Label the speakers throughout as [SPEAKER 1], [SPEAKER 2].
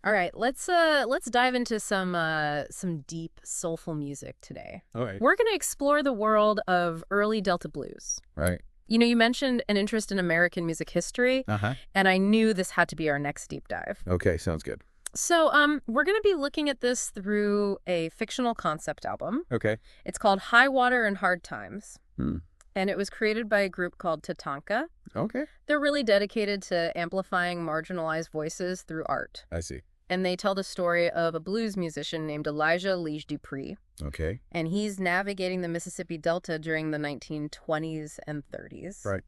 [SPEAKER 1] All right, let's dive into some deep, soulful music today.
[SPEAKER 2] All right.
[SPEAKER 1] We're going to explore the world of early Delta blues.
[SPEAKER 2] Right.
[SPEAKER 1] You know, you mentioned an interest in American music history, and I knew this had to be our next deep dive.
[SPEAKER 2] Okay, sounds good.
[SPEAKER 1] So, we're going to be looking at this through a fictional concept album.
[SPEAKER 2] Okay.
[SPEAKER 1] It's called High Water and Hard Times.
[SPEAKER 2] Hmm.
[SPEAKER 1] And it was created by a group called TATANKA.
[SPEAKER 2] Okay.
[SPEAKER 1] They're really dedicated to amplifying marginalized voices through art.
[SPEAKER 2] I see.
[SPEAKER 1] And they tell the story of a blues musician named 𝗧𝗔𝗧𝗔𝗡.
[SPEAKER 2] Okay.
[SPEAKER 1] And he's navigating the Mississippi Delta during the 1920s and 30s.
[SPEAKER 2] Right.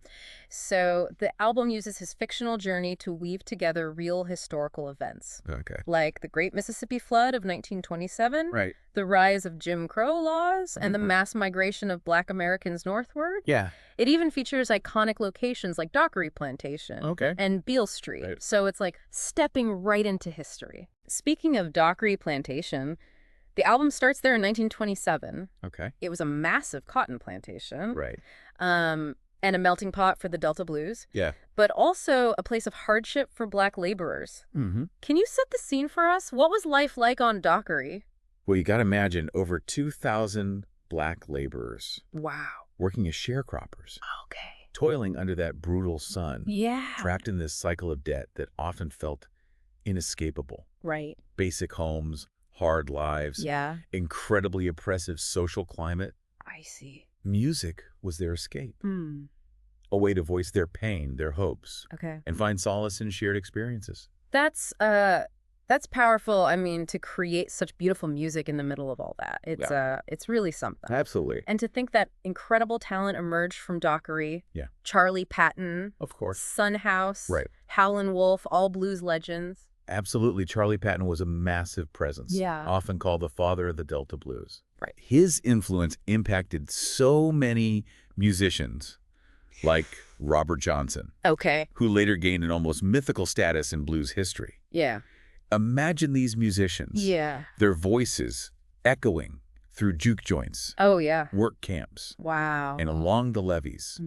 [SPEAKER 1] So the album uses his fictional journey to weave together real historical events.
[SPEAKER 2] Okay.
[SPEAKER 1] Like the Great Mississippi Flood of 1927,
[SPEAKER 2] Right.
[SPEAKER 1] the rise of Jim Crow laws, and the mass migration of Black Americans northward.
[SPEAKER 2] Yeah.
[SPEAKER 1] It even features iconic locations like Dockery Plantation
[SPEAKER 2] Okay.
[SPEAKER 1] and Beale Street.
[SPEAKER 2] Right.
[SPEAKER 1] So it's like stepping right into history. Speaking of Dockery Plantation, the album starts there in 1927.
[SPEAKER 2] Okay.
[SPEAKER 1] It was a massive cotton plantation.
[SPEAKER 2] Right.
[SPEAKER 1] And a melting pot for the Delta blues.
[SPEAKER 2] Yeah.
[SPEAKER 1] But also a place of hardship for Black laborers.
[SPEAKER 2] Mm-hmm.
[SPEAKER 1] Can you set the scene for us? What was life like on Dockery?
[SPEAKER 2] Well, you got to imagine over 2,000 Black laborers
[SPEAKER 1] Wow.
[SPEAKER 2] working as sharecroppers,
[SPEAKER 1] Okay.
[SPEAKER 2] toiling under that brutal sun,
[SPEAKER 1] Yeah.
[SPEAKER 2] trapped in this cycle of debt that often felt inescapable.
[SPEAKER 1] Right.
[SPEAKER 2] Basic homes, hard lives,
[SPEAKER 1] Yeah.
[SPEAKER 2] incredibly oppressive social climate.
[SPEAKER 1] I see.
[SPEAKER 2] Music was their escape,
[SPEAKER 1] Hmm.
[SPEAKER 2] a way to voice their pain, their hopes,
[SPEAKER 1] Okay.
[SPEAKER 2] and find solace in shared experiences.
[SPEAKER 1] That's powerful. I mean, to create such beautiful music in the middle of all that. It's really something.
[SPEAKER 2] Absolutely.
[SPEAKER 1] And to think that incredible talent emerged from Dockery.
[SPEAKER 2] Yeah.
[SPEAKER 1] Charlie Patton,
[SPEAKER 2] Of course.
[SPEAKER 1] Son House,
[SPEAKER 2] Right.
[SPEAKER 1] Howlin' Wolf, all blues legends.
[SPEAKER 2] Absolutely. Charlie Patton was a massive presence.
[SPEAKER 1] Yeah.
[SPEAKER 2] Often called the father of the Delta blues.
[SPEAKER 1] Right.
[SPEAKER 2] His influence impacted so many musicians, like Robert Johnson,
[SPEAKER 1] Okay.
[SPEAKER 2] who later gained an almost mythical status in blues history.
[SPEAKER 1] Yeah.
[SPEAKER 2] Imagine these musicians,
[SPEAKER 1] Yeah.
[SPEAKER 2] their voices echoing through juke joints,
[SPEAKER 1] Oh, yeah.
[SPEAKER 2] work camps,
[SPEAKER 1] Wow.
[SPEAKER 2] and along the levees,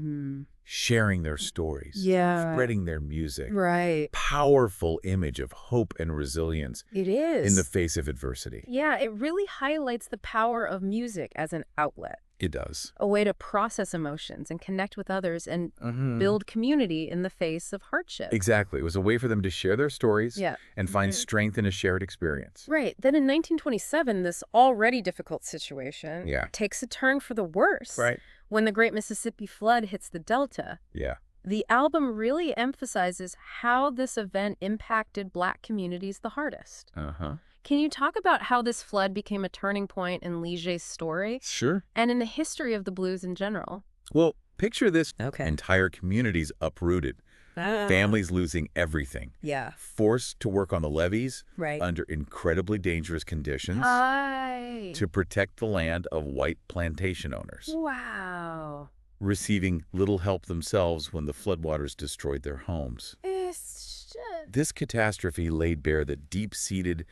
[SPEAKER 2] sharing their stories,
[SPEAKER 1] Yeah.
[SPEAKER 2] spreading their music.
[SPEAKER 1] Right.
[SPEAKER 2] Powerful image of hope and resilience
[SPEAKER 1] It is.
[SPEAKER 2] in the face of adversity.
[SPEAKER 1] Yeah, it really highlights the power of music as an outlet,
[SPEAKER 2] It does.
[SPEAKER 1] a way to process emotions and connect with others and build community in the face of hardship.
[SPEAKER 2] Exactly. It was a way for them to share their stories
[SPEAKER 1] Yeah.
[SPEAKER 2] and find strength in a shared experience.
[SPEAKER 1] Right. Then in 1927, this already difficult situation takes a turn for the worse.
[SPEAKER 2] Right.
[SPEAKER 1] When the Great Mississippi Flood hits the Delta.
[SPEAKER 2] Yeah.
[SPEAKER 1] The album really emphasizes how this event impacted Black communities the hardest.
[SPEAKER 2] Uh-huh.
[SPEAKER 1] Can you talk about how this flood became a turning point in 𝗧𝗔𝗧𝗔𝗡's story
[SPEAKER 2] Sure.
[SPEAKER 1] and in the history of the blues in general?
[SPEAKER 2] Well, picture this.
[SPEAKER 1] Okay.
[SPEAKER 2] Entire communities uprooted. Families losing everything.
[SPEAKER 1] Yeah.
[SPEAKER 2] Forced to work on the levees
[SPEAKER 1] Right.
[SPEAKER 2] under incredibly dangerous conditions to protect the land of white plantation owners.
[SPEAKER 1] Wow.
[SPEAKER 2] Receiving little help themselves when the floodwaters destroyed their homes. This catastrophe laid bare the deep-seated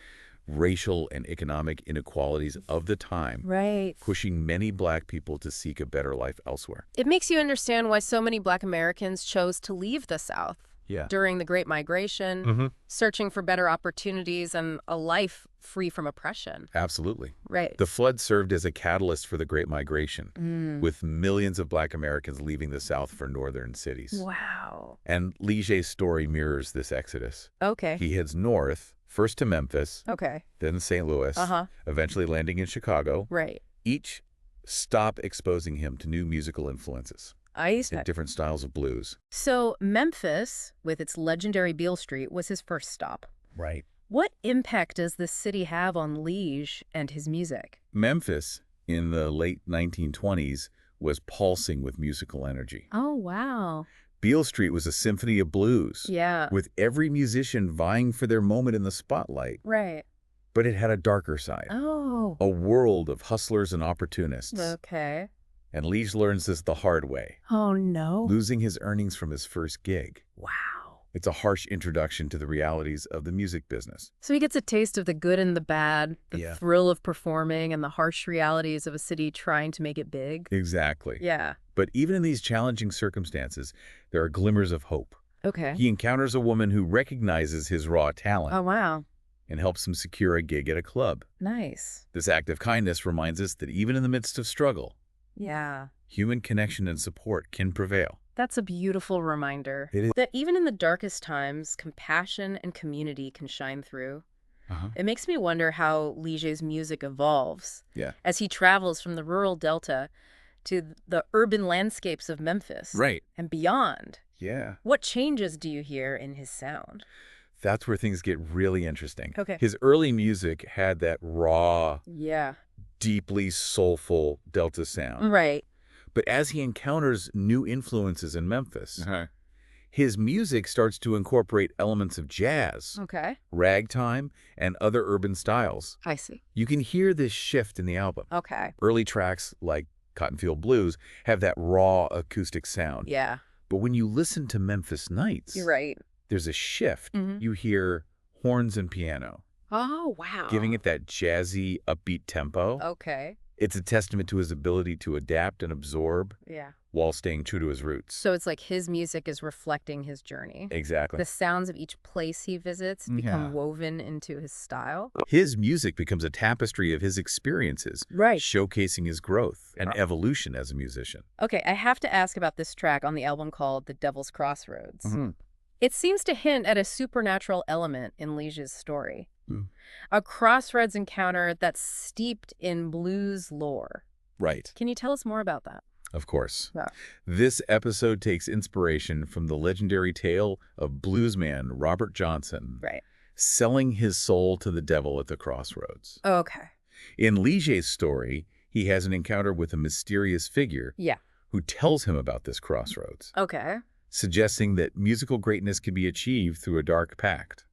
[SPEAKER 2] racial and economic inequalities of the time,
[SPEAKER 1] Right.
[SPEAKER 2] pushing many Black people to seek a better life elsewhere.
[SPEAKER 1] It makes you understand why so many Black Americans chose to leave the South
[SPEAKER 2] Yeah.
[SPEAKER 1] during the Great Migration, searching for better opportunities and a life free from oppression.
[SPEAKER 2] Absolutely.
[SPEAKER 1] Right.
[SPEAKER 2] The flood served as a catalyst for the Great Migration, with millions of Black Americans leaving the South for northern cities.
[SPEAKER 1] Wow.
[SPEAKER 2] And 𝗧𝗔𝗧𝗔𝗡's story mirrors this exodus.
[SPEAKER 1] Okay.
[SPEAKER 2] He heads north, first to Memphis,
[SPEAKER 1] Okay.
[SPEAKER 2] then St. Louis, eventually landing in Chicago.
[SPEAKER 1] Right.
[SPEAKER 2] Each stop exposing him to new musical influences and different styles of blues.
[SPEAKER 1] So Memphis, with its legendary Beale Street, was his first stop.
[SPEAKER 2] Right.
[SPEAKER 1] What impact does this city have on 𝗧𝗧𝗧𝗧𝗡 and his music?
[SPEAKER 2] Memphis, in the late 1920s, was pulsing with musical energy.
[SPEAKER 1] Oh, wow.
[SPEAKER 2] Beale Street was a symphony of blues,
[SPEAKER 1] Yeah.
[SPEAKER 2] with every musician vying for their moment in the spotlight.
[SPEAKER 1] Right.
[SPEAKER 2] But it had a darker side,
[SPEAKER 1] Oh.
[SPEAKER 2] a world of hustlers and opportunists.
[SPEAKER 1] Okay.
[SPEAKER 2] And 𝗧𝗧𝗧𝗧𝗧 learns this the hard way,
[SPEAKER 1] Oh, no.
[SPEAKER 2] losing his earnings from his first gig.
[SPEAKER 1] Wow.
[SPEAKER 2] It's a harsh introduction to the realities of the music business.
[SPEAKER 1] So he gets a taste of the good and the bad, the
[SPEAKER 2] Yeah.
[SPEAKER 1] thrill of performing, and the harsh realities of a city trying to make it big.
[SPEAKER 2] Exactly.
[SPEAKER 1] Yeah.
[SPEAKER 2] But even in these challenging circumstances, there are glimmers of hope.
[SPEAKER 1] Okay.
[SPEAKER 2] He encounters a woman who recognizes his raw talent
[SPEAKER 1] Oh, wow.
[SPEAKER 2] and helps him secure a gig at a club.
[SPEAKER 1] Nice.
[SPEAKER 2] This act of kindness reminds us that even in the midst of struggle,
[SPEAKER 1] Yeah.
[SPEAKER 2] human connection and support can prevail.
[SPEAKER 1] That's a beautiful reminder.
[SPEAKER 2] It is.
[SPEAKER 1] That even in the darkest times, compassion and community can shine through. It makes me wonder how Lige's music evolves as he travels from the rural Delta to the urban landscapes of Memphis and beyond.
[SPEAKER 2] Yeah.
[SPEAKER 1] What changes do you hear in his sound?
[SPEAKER 2] That's where things get really interesting.
[SPEAKER 1] Okay.
[SPEAKER 2] His early music had that raw,
[SPEAKER 1] Yeah.
[SPEAKER 2] deeply soulful Delta sound.
[SPEAKER 1] Right.
[SPEAKER 2] But as he encounters new influences in Memphis, his music starts to incorporate elements of jazz,
[SPEAKER 1] Okay.
[SPEAKER 2] ragtime, and other urban styles.
[SPEAKER 1] I see.
[SPEAKER 2] You can hear this shift in the album.
[SPEAKER 1] Okay.
[SPEAKER 2] Early tracks like Cotton Field Blues have that raw acoustic sound.
[SPEAKER 1] Yeah.
[SPEAKER 2] But when you listen to Memphis Nights,
[SPEAKER 1] You're right.
[SPEAKER 2] there's a shift. You hear horns and piano,
[SPEAKER 1] Oh, wow.
[SPEAKER 2] giving it that jazzy, upbeat tempo.
[SPEAKER 1] Okay.
[SPEAKER 2] It's a testament to his ability to adapt and absorb
[SPEAKER 1] Yeah.
[SPEAKER 2] while staying true to his roots.
[SPEAKER 1] So it's like his music is reflecting his journey.
[SPEAKER 2] Exactly.
[SPEAKER 1] The sounds of each place he visits become woven into his style.
[SPEAKER 2] His music becomes a tapestry of his experiences, showcasing his growth and evolution as a musician.
[SPEAKER 1] Okay, I have to ask about this track on the album called The Devil's Crossroads. It seems to hint at a supernatural element in Lige's story. A crossroads encounter that's steeped in blues lore.
[SPEAKER 2] Right.
[SPEAKER 1] Can you tell us more about that?
[SPEAKER 2] Of course.
[SPEAKER 1] Yeah.
[SPEAKER 2] This episode takes inspiration from the legendary tale of bluesman Robert Johnson selling his soul to the devil at the crossroads.
[SPEAKER 1] Okay.
[SPEAKER 2] In Lige's story, he has an encounter with a mysterious figure who tells him about this crossroads, suggesting that musical greatness can be achieved through a dark pact.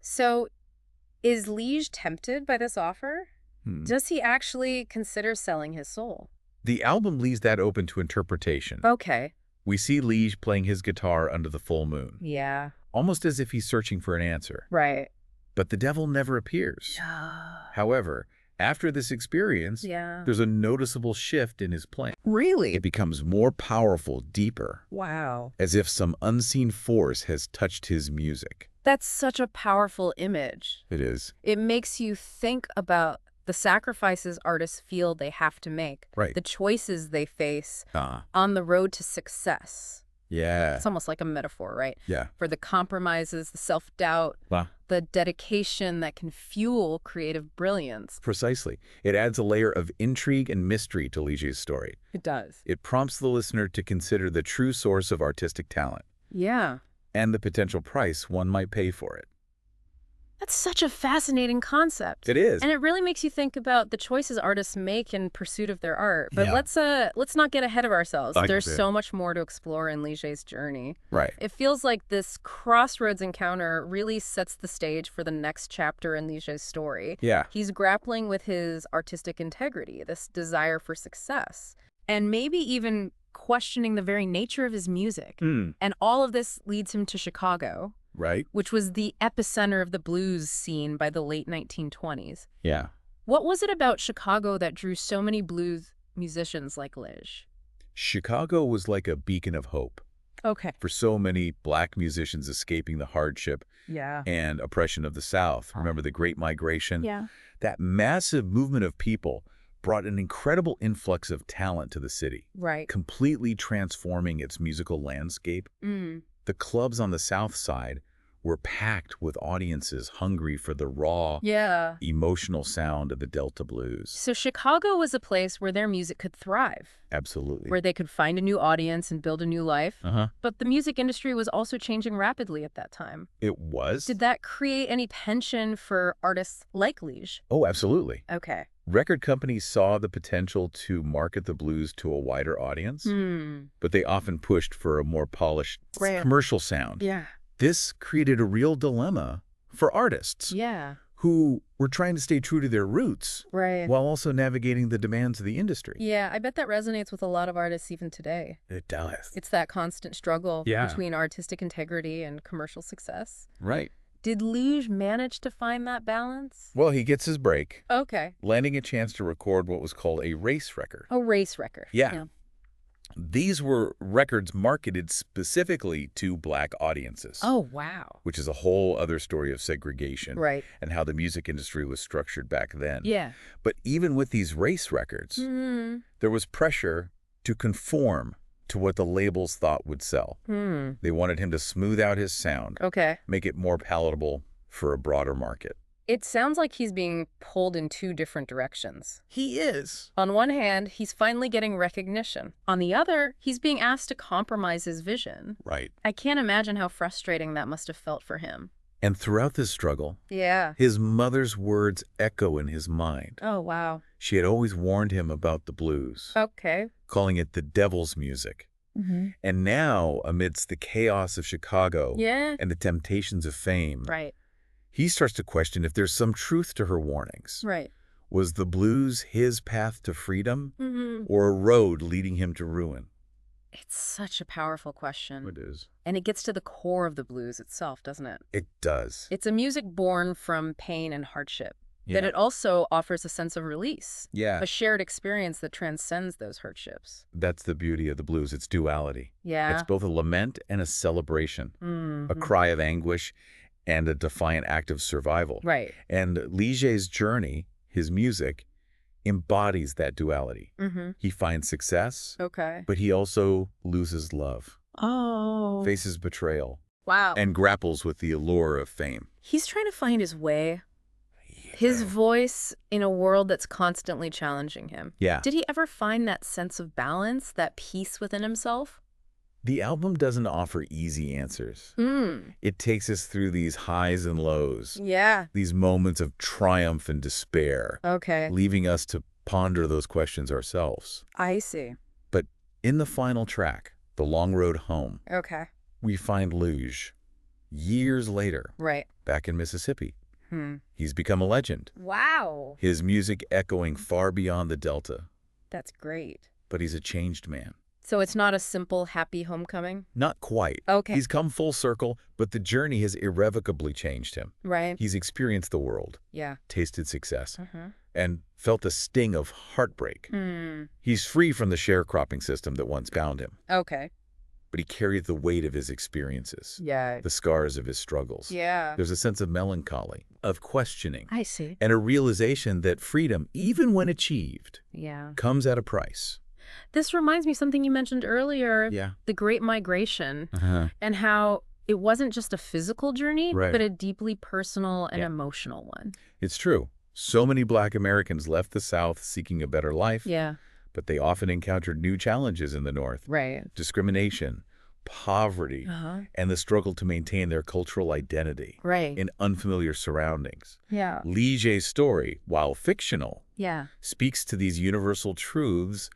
[SPEAKER 1] So, is Lige tempted by this offer? Does he actually consider selling his soul?
[SPEAKER 2] The album leaves that open to interpretation.
[SPEAKER 1] Okay.
[SPEAKER 2] We see Lige playing his guitar under the full moon,
[SPEAKER 1] Yeah.
[SPEAKER 2] almost as if he's searching for an answer.
[SPEAKER 1] Right.
[SPEAKER 2] But the devil never appears. However, after this experience, there's a noticeable shift in his playing.
[SPEAKER 1] Really?
[SPEAKER 2] It becomes more powerful, deeper.
[SPEAKER 1] Wow.
[SPEAKER 2] As if some unseen force has touched his music.
[SPEAKER 1] That's such a powerful image.
[SPEAKER 2] It is.
[SPEAKER 1] It makes you think about the sacrifices artists feel they have to make.
[SPEAKER 2] Right.
[SPEAKER 1] The choices they face on the road to success.
[SPEAKER 2] Yeah.
[SPEAKER 1] It's almost like a metaphor, right?
[SPEAKER 2] Yeah.
[SPEAKER 1] For the compromises, the self-doubt, the dedication that can fuel creative brilliance.
[SPEAKER 2] Precisely. It adds a layer of intrigue and mystery to Lige's story.
[SPEAKER 1] It does.
[SPEAKER 2] It prompts the listener to consider the true source of artistic talent.
[SPEAKER 1] Yeah.
[SPEAKER 2] And the potential price one might pay for it.
[SPEAKER 1] That's such a fascinating concept.
[SPEAKER 2] It is.
[SPEAKER 1] And it really makes you think about the choices artists make in pursuit of their art. But let's not get ahead of ourselves. There's so much more to explore in Lige's journey.
[SPEAKER 2] Right.
[SPEAKER 1] It feels like this crossroads encounter really sets the stage for the next chapter in Lige's story.
[SPEAKER 2] Yeah.
[SPEAKER 1] He's grappling with his artistic integrity, this desire for success, and maybe even questioning the very nature of his music. And all of this leads him to Chicago.
[SPEAKER 2] Right.
[SPEAKER 1] Which was the epicenter of the blues scene by the late 1920s.
[SPEAKER 2] Yeah.
[SPEAKER 1] What was it about Chicago that drew so many blues musicians like Lige?
[SPEAKER 2] Chicago was like a beacon of hope.
[SPEAKER 1] Okay.
[SPEAKER 2] For so many black musicians escaping the hardship and oppression of the South. Remember the Great Migration?
[SPEAKER 1] Yeah.
[SPEAKER 2] That massive movement of people brought an incredible influx of talent to the city.
[SPEAKER 1] Right.
[SPEAKER 2] Completely transforming its musical landscape. The clubs on the South Side were packed with audiences hungry for the raw, emotional sound of the Delta blues.
[SPEAKER 1] So Chicago was a place where their music could thrive.
[SPEAKER 2] Absolutely.
[SPEAKER 1] Where they could find a new audience and build a new life. But the music industry was also changing rapidly at that time.
[SPEAKER 2] It was?
[SPEAKER 1] Did that create any tension for artists like Lige?
[SPEAKER 2] Oh, absolutely.
[SPEAKER 1] Okay.
[SPEAKER 2] Record companies saw the potential to market the blues to a wider audience, but they often pushed for a more polished commercial sound.
[SPEAKER 1] Yeah.
[SPEAKER 2] This created a real dilemma for artists who were trying to stay true to their roots while also navigating the demands of the industry.
[SPEAKER 1] Yeah, I bet that resonates with a lot of artists even today.
[SPEAKER 2] It does.
[SPEAKER 1] It's that constant struggle between artistic integrity and commercial success.
[SPEAKER 2] Right.
[SPEAKER 1] Did Lige manage to find that balance?
[SPEAKER 2] Well, he gets his break.
[SPEAKER 1] Okay.
[SPEAKER 2] Landing a chance to record what was called a race record.
[SPEAKER 1] A race record.
[SPEAKER 2] Yeah. These were records marketed specifically to black audiences.
[SPEAKER 1] Oh, wow.
[SPEAKER 2] Which is a whole other story of segregation.
[SPEAKER 1] Right.
[SPEAKER 2] And how the music industry was structured back then.
[SPEAKER 1] Yeah.
[SPEAKER 2] But even with these race records, there was pressure to conform to what the labels thought would sell. They wanted him to smooth out his sound.
[SPEAKER 1] Okay.
[SPEAKER 2] Make it more palatable for a broader market.
[SPEAKER 1] It sounds like he's being pulled in two different directions.
[SPEAKER 2] He is.
[SPEAKER 1] On one hand, he's finally getting recognition. On the other, he's being asked to compromise his vision.
[SPEAKER 2] Right.
[SPEAKER 1] I can't imagine how frustrating that must have felt for him.
[SPEAKER 2] And throughout this struggle,
[SPEAKER 1] yeah,
[SPEAKER 2] his mother's words echo in his mind.
[SPEAKER 1] Oh, wow.
[SPEAKER 2] She had always warned him about the blues.
[SPEAKER 1] Okay.
[SPEAKER 2] Calling it the devil's music. And now, amidst the chaos of Chicago and the temptations of fame,
[SPEAKER 1] right,
[SPEAKER 2] he starts to question if there's some truth to her warnings.
[SPEAKER 1] Right.
[SPEAKER 2] Was the blues his path to freedom or a road leading him to ruin?
[SPEAKER 1] It's such a powerful question.
[SPEAKER 2] It is.
[SPEAKER 1] And it gets to the core of the blues itself, doesn't it?
[SPEAKER 2] It does.
[SPEAKER 1] It's a music born from pain and hardship. That it also offers a sense of release.
[SPEAKER 2] Yeah.
[SPEAKER 1] A shared experience that transcends those hardships.
[SPEAKER 2] That's the beauty of the blues. It's duality.
[SPEAKER 1] Yeah.
[SPEAKER 2] It's both a lament and a celebration. A cry of anguish and a defiant act of survival.
[SPEAKER 1] Right.
[SPEAKER 2] And Lige's journey, his music, embodies that duality. He finds success, but he also loses love.
[SPEAKER 1] Oh.
[SPEAKER 2] Faces betrayal.
[SPEAKER 1] Wow.
[SPEAKER 2] And grapples with the allure of fame.
[SPEAKER 1] He's trying to find his way. His voice in a world that's constantly challenging him.
[SPEAKER 2] Yeah.
[SPEAKER 1] Did he ever find that sense of balance, that peace within himself?
[SPEAKER 2] The album doesn't offer easy answers. It takes us through these highs and lows.
[SPEAKER 1] Yeah.
[SPEAKER 2] These moments of triumph and despair.
[SPEAKER 1] Okay.
[SPEAKER 2] Leaving us to ponder those questions ourselves.
[SPEAKER 1] I see.
[SPEAKER 2] But in the final track, The Long Road Home, we find Luge, years later, back in Mississippi. He's become a legend.
[SPEAKER 1] Wow.
[SPEAKER 2] His music echoing far beyond the Delta.
[SPEAKER 1] That's great.
[SPEAKER 2] But he's a changed man.
[SPEAKER 1] So it's not a simple, happy homecoming?
[SPEAKER 2] Not quite.
[SPEAKER 1] Okay.
[SPEAKER 2] He's come full circle, but the journey has irrevocably changed him.
[SPEAKER 1] Right.
[SPEAKER 2] He's experienced the world.
[SPEAKER 1] Yeah.
[SPEAKER 2] Tasted success. And felt the sting of heartbreak. He's free from the sharecropping system that once bound him.
[SPEAKER 1] Okay.
[SPEAKER 2] But he carried the weight of his experiences.
[SPEAKER 1] Yeah.
[SPEAKER 2] The scars of his struggles.
[SPEAKER 1] Yeah.
[SPEAKER 2] There's a sense of melancholy, of questioning.
[SPEAKER 1] I see.
[SPEAKER 2] And a realization that freedom, even when achieved, comes at a price.
[SPEAKER 1] This reminds me of something you mentioned earlier.
[SPEAKER 2] Yeah.
[SPEAKER 1] The Great Migration. And how it wasn't just a physical journey, but a deeply personal and emotional one.
[SPEAKER 2] It's true. So many Black Americans left the South seeking a better life.
[SPEAKER 1] Yeah.
[SPEAKER 2] But they often encountered new challenges in the North.
[SPEAKER 1] Right.
[SPEAKER 2] Discrimination, poverty, and the struggle to maintain their cultural identity in unfamiliar surroundings.
[SPEAKER 1] Yeah.
[SPEAKER 2] Lige's story, while fictional,
[SPEAKER 1] Yeah.
[SPEAKER 2] speaks to these universal truths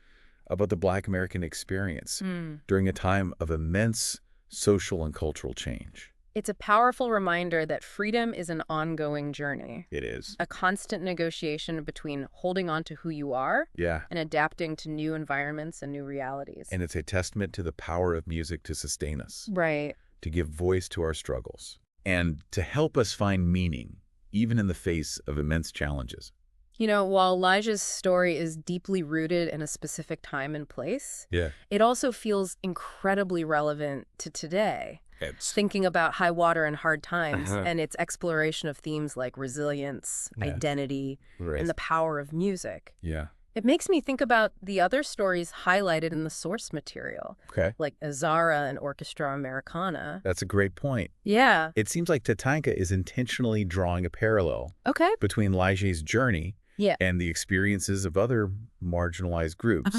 [SPEAKER 2] about the Black American experience during a time of immense social and cultural change.
[SPEAKER 1] It's a powerful reminder that freedom is an ongoing journey.
[SPEAKER 2] It is.
[SPEAKER 1] A constant negotiation between holding on to who you are and adapting to new environments and new realities.
[SPEAKER 2] And it's a testament to the power of music to sustain us.
[SPEAKER 1] Right.
[SPEAKER 2] To give voice to our struggles. And to help us find meaning, even in the face of immense challenges.
[SPEAKER 1] You know, while Elijah's story is deeply rooted in a specific time and place, it also feels incredibly relevant to today. Thinking about high water and hard times and its exploration of themes like resilience, identity, and the power of music.
[SPEAKER 2] Yeah.
[SPEAKER 1] It makes me think about the other stories highlighted in the source material, like 𝗧𝗔𝗓 and Orchestra Americana.
[SPEAKER 2] That's a great point.
[SPEAKER 1] Yeah.
[SPEAKER 2] It seems like TATANKA is intentionally drawing a parallel between Lige's journey and the experiences of other marginalized groups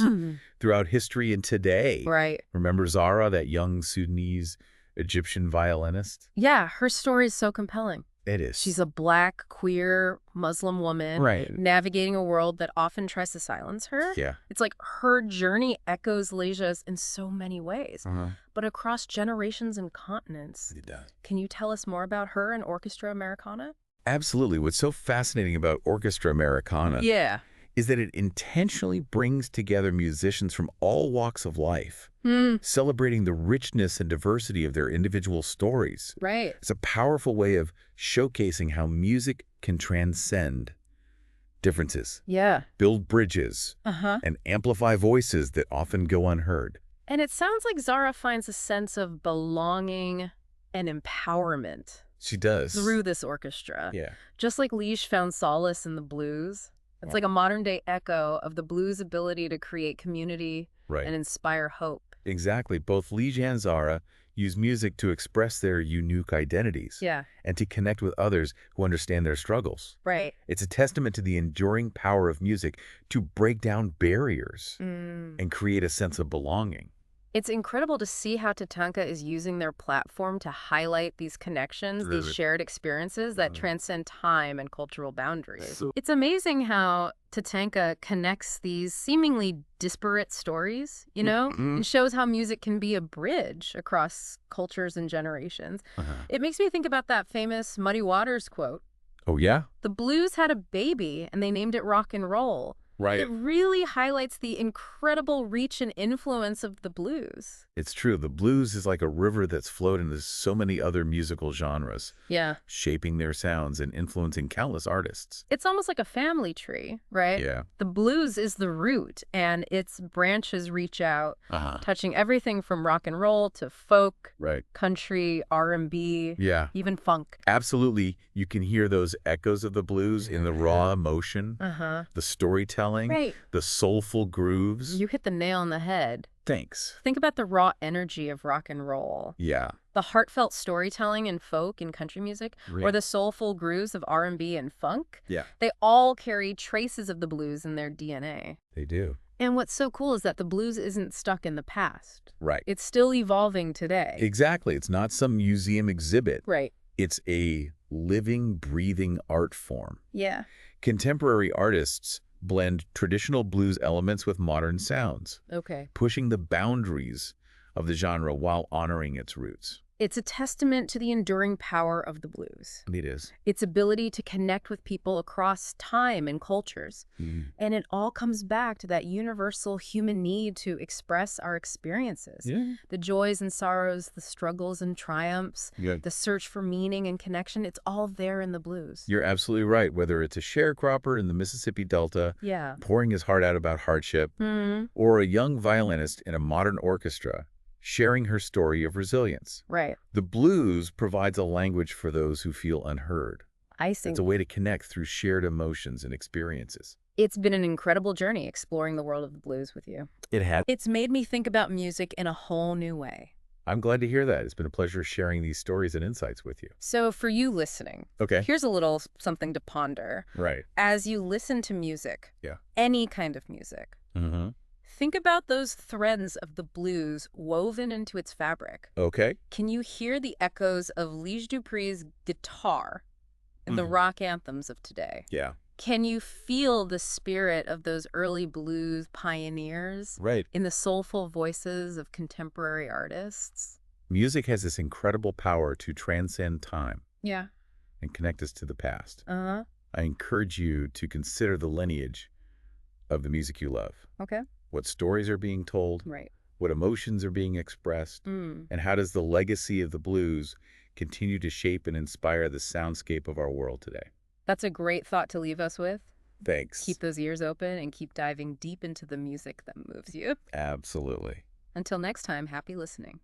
[SPEAKER 2] throughout history and today.
[SPEAKER 1] Right.
[SPEAKER 2] Remember 𝗧𝗓, that young Sudanese Egyptian violinist?
[SPEAKER 1] Yeah, her story is so compelling.
[SPEAKER 2] It is.
[SPEAKER 1] She's a Black, queer, Muslim woman navigating a world that often tries to silence her.
[SPEAKER 2] Yeah.
[SPEAKER 1] It's like her journey echoes Elijah's in so many ways, but across generations and continents.
[SPEAKER 2] It does.
[SPEAKER 1] Can you tell us more about her and Orchestra Americana?
[SPEAKER 2] Absolutely. What's so fascinating about Orchestra Americana is that it intentionally brings together musicians from all walks of life, celebrating the richness and diversity of their individual stories.
[SPEAKER 1] Right.
[SPEAKER 2] It's a powerful way of showcasing how music can transcend differences, build bridges, and amplify voices that often go unheard.
[SPEAKER 1] And it sounds like Zara finds a sense of belonging and empowerment.
[SPEAKER 2] She does.
[SPEAKER 1] Through this orchestra.
[SPEAKER 2] Yeah.
[SPEAKER 1] Just like Liege found solace in the blues. It's like a modern-day echo of the blues' ability to create community and inspire hope.
[SPEAKER 2] Exactly. Both Liege and Zara use music to express their unique identities and to connect with others who understand their struggles.
[SPEAKER 1] Right.
[SPEAKER 2] It's a testament to the enduring power of music to break down barriers and create a sense of belonging.
[SPEAKER 1] It's incredible to see how TATANKA is using their platform to highlight these connections, these shared experiences that transcend time and cultural boundaries. It's amazing how TATANKA connects these seemingly disparate stories, you know, and shows how music can be a bridge across cultures and generations. It makes me think about that famous Muddy Waters quote.
[SPEAKER 2] Oh, yeah?
[SPEAKER 1] The blues had a baby, and they named it rock and roll.
[SPEAKER 2] Right.
[SPEAKER 1] It really highlights the incredible reach and influence of the blues.
[SPEAKER 2] It's true. The blues is like a river that's flowed into so many other musical genres.
[SPEAKER 1] Yeah.
[SPEAKER 2] Shaping their sounds and influencing countless artists.
[SPEAKER 1] It's almost like a family tree, right?
[SPEAKER 2] Yeah.
[SPEAKER 1] The blues is the root, and its branches reach out, touching everything from rock and roll to folk, country, R&B, even funk.
[SPEAKER 2] Absolutely. You can hear those echoes of the blues in the raw emotion, the storytelling, the soulful grooves.
[SPEAKER 1] You hit the nail on the head.
[SPEAKER 2] Thanks.
[SPEAKER 1] Think about the raw energy of rock and roll.
[SPEAKER 2] Yeah.
[SPEAKER 1] The heartfelt storytelling in folk and country music, or the soulful grooves of R&B and funk.
[SPEAKER 2] Yeah.
[SPEAKER 1] They all carry traces of the blues in their DNA.
[SPEAKER 2] They do.
[SPEAKER 1] And what's so cool is that the blues isn't stuck in the past.
[SPEAKER 2] Right.
[SPEAKER 1] It's still evolving today.
[SPEAKER 2] Exactly. It's not some museum exhibit.
[SPEAKER 1] Right.
[SPEAKER 2] It's a living, breathing art form.
[SPEAKER 1] Yeah.
[SPEAKER 2] Contemporary artists blend traditional blues elements with modern sounds, pushing the boundaries of the genre while honoring its roots.
[SPEAKER 1] It's a testament to the enduring power of the blues.
[SPEAKER 2] It is.
[SPEAKER 1] Its ability to connect with people across time and cultures. And it all comes back to that universal human need to express our experiences. The joys and sorrows, the struggles and triumphs, the search for meaning and connection, it's all there in the blues.
[SPEAKER 2] You're absolutely right. Whether it's a sharecropper in the Mississippi Delta, pouring his heart out about hardship, or a young violinist in a modern orchestra, sharing her story of resilience.
[SPEAKER 1] Right.
[SPEAKER 2] The blues provides a language for those who feel unheard.
[SPEAKER 1] I see.
[SPEAKER 2] It's a way to connect through shared emotions and experiences.
[SPEAKER 1] It's been an incredible journey exploring the world of the blues with you.
[SPEAKER 2] It has.
[SPEAKER 1] It's made me think about music in a whole new way.
[SPEAKER 2] I'm glad to hear that. It's been a pleasure sharing these stories and insights with you.
[SPEAKER 1] So for you listening, here's a little something to ponder.
[SPEAKER 2] Right.
[SPEAKER 1] As you listen to music, any kind of music, think about those threads of the blues woven into its fabric. Can you hear the echoes of Liege Dupree's guitar in the rock anthems of today?
[SPEAKER 2] Yeah.
[SPEAKER 1] Can you feel the spirit of those early blues pioneers in the soulful voices of contemporary artists?
[SPEAKER 2] Music has this incredible power to transcend time.
[SPEAKER 1] Yeah.
[SPEAKER 2] And connect us to the past. I encourage you to consider the lineage of the music you love. What stories are being told, what emotions are being expressed, and how does the legacy of the blues continue to shape and inspire the soundscape of our world today?
[SPEAKER 1] That's a great thought to leave us with.
[SPEAKER 2] Thanks.
[SPEAKER 1] Keep those ears open and keep diving deep into the music that moves you.
[SPEAKER 2] Absolutely.
[SPEAKER 1] Until next time, happy listening.